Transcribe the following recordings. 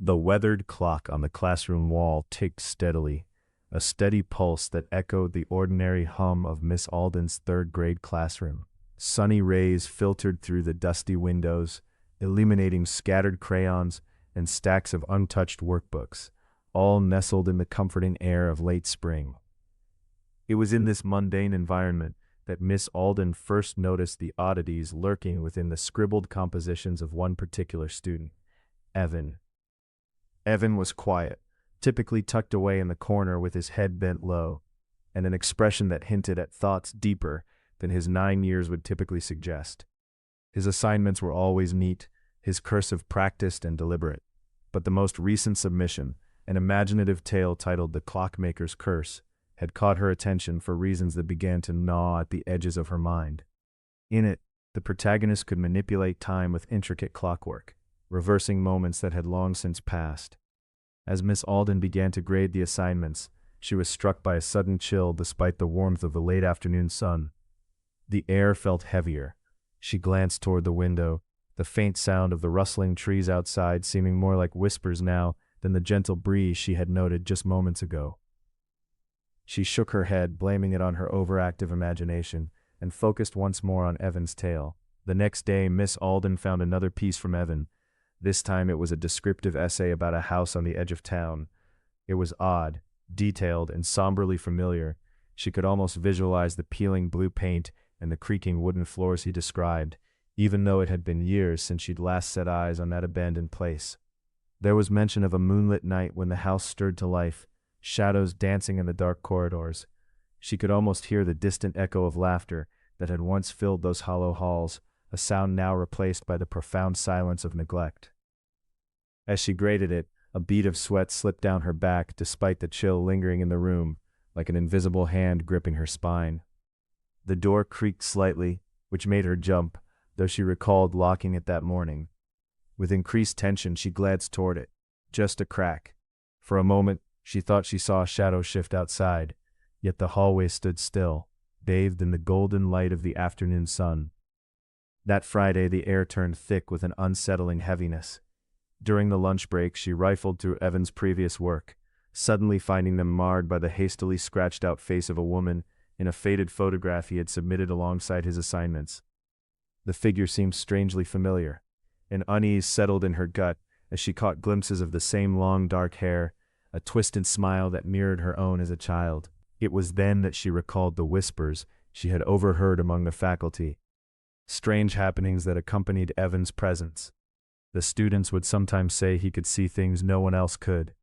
The weathered clock on the classroom wall ticked steadily, a steady pulse that echoed the ordinary hum of Miss Alden's third-grade classroom. Sunny rays filtered through the dusty windows, illuminating scattered crayons and stacks of untouched workbooks, all nestled in the comforting air of late spring. It was in this mundane environment that Miss Alden first noticed the oddities lurking within the scribbled compositions of one particular student, Evan. Evan was quiet, typically tucked away in the corner with his head bent low, and an expression that hinted at thoughts deeper than his 9 years would typically suggest. His assignments were always neat, his cursive practiced and deliberate, but the most recent submission, an imaginative tale titled The Clockmaker's Curse, had caught her attention for reasons that began to gnaw at the edges of her mind. In it, the protagonist could manipulate time with intricate clockwork, reversing moments that had long since passed. As Miss Alden began to grade the assignments, she was struck by a sudden chill despite the warmth of the late afternoon sun. The air felt heavier. She glanced toward the window, the faint sound of the rustling trees outside seeming more like whispers now than the gentle breeze she had noted just moments ago. She shook her head, blaming it on her overactive imagination, and focused once more on Evan's tale. The next day, Miss Alden found another piece from Evan. This time it was a descriptive essay about a house on the edge of town. It was odd, detailed, and somberly familiar. She could almost visualize the peeling blue paint and the creaking wooden floors he described, even though it had been years since she'd last set eyes on that abandoned place. There was mention of a moonlit night when the house stirred to life, shadows dancing in the dark corridors. She could almost hear the distant echo of laughter that had once filled those hollow halls, a sound now replaced by the profound silence of neglect. As she graded it, a bead of sweat slipped down her back despite the chill lingering in the room, like an invisible hand gripping her spine. The door creaked slightly, which made her jump, though she recalled locking it that morning. With increased tension, she glanced toward it. Just a crack. For a moment, she thought she saw a shadow shift outside, yet the hallway stood still, bathed in the golden light of the afternoon sun. That Friday, the air turned thick with an unsettling heaviness. During the lunch break, she rifled through Evan's previous work, suddenly finding them marred by the hastily scratched-out face of a woman in a faded photograph he had submitted alongside his assignments. The figure seemed strangely familiar. An unease settled in her gut as she caught glimpses of the same long dark hair, a twisted smile that mirrored her own as a child. It was then that she recalled the whispers she had overheard among the faculty, strange happenings that accompanied Evan's presence. The students would sometimes say he could see things no one else could.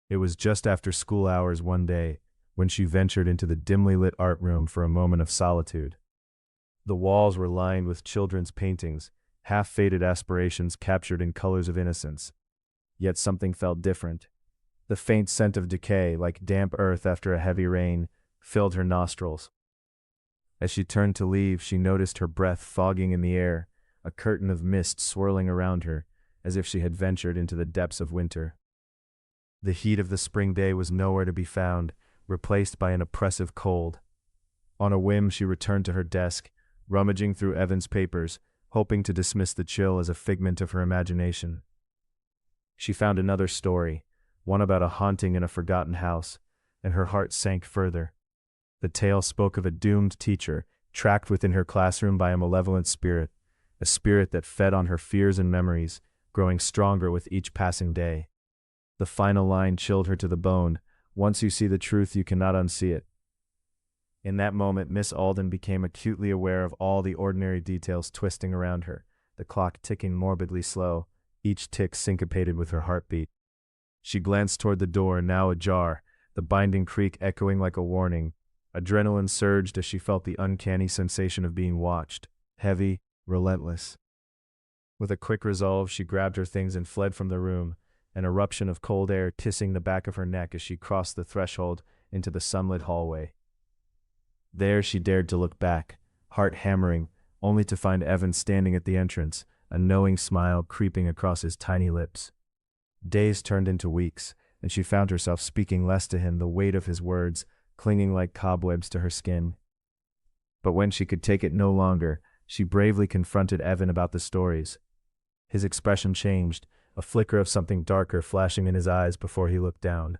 It was just after school hours one day when she ventured into the dimly lit art room for a moment of solitude. The walls were lined with children's paintings, half-faded aspirations captured in colors of innocence. Yet something felt different. The faint scent of decay, like damp earth after a heavy rain, filled her nostrils. As she turned to leave, she noticed her breath fogging in the air, a curtain of mist swirling around her, as if she had ventured into the depths of winter. The heat of the spring day was nowhere to be found, replaced by an oppressive cold. On a whim, she returned to her desk, rummaging through Evan's papers, hoping to dismiss the chill as a figment of her imagination. She found another story, one about a haunting in a forgotten house, and her heart sank further. The tale spoke of a doomed teacher, trapped within her classroom by a malevolent spirit, a spirit that fed on her fears and memories, growing stronger with each passing day. The final line chilled her to the bone. Once you see the truth, you cannot unsee it. In that moment, Miss Alden became acutely aware of all the ordinary details twisting around her, the clock ticking morbidly slow, each tick syncopated with her heartbeat. She glanced toward the door, now ajar, the binding creak echoing like a warning. Adrenaline surged as she felt the uncanny sensation of being watched, heavy, relentless. With a quick resolve, she grabbed her things and fled from the room, an eruption of cold air kissing the back of her neck as she crossed the threshold into the sunlit hallway. There she dared to look back, heart hammering, only to find Evan standing at the entrance, a knowing smile creeping across his tiny lips. Days turned into weeks, and she found herself speaking less to him, the weight of his words clinging like cobwebs to her skin. But when she could take it no longer, she bravely confronted Evan about the stories. His expression changed, a flicker of something darker flashing in his eyes before he looked down.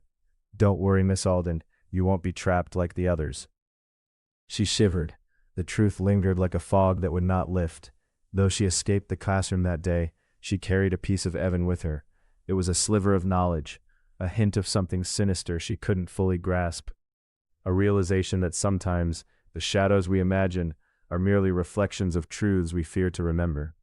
"Don't worry, Miss Alden, you won't be trapped like the others." She shivered. The truth lingered like a fog that would not lift. Though she escaped the classroom that day, she carried a piece of Evan with her. It was a sliver of knowledge, a hint of something sinister she couldn't fully grasp. A realization that sometimes the shadows we imagine are merely reflections of truths we fear to remember.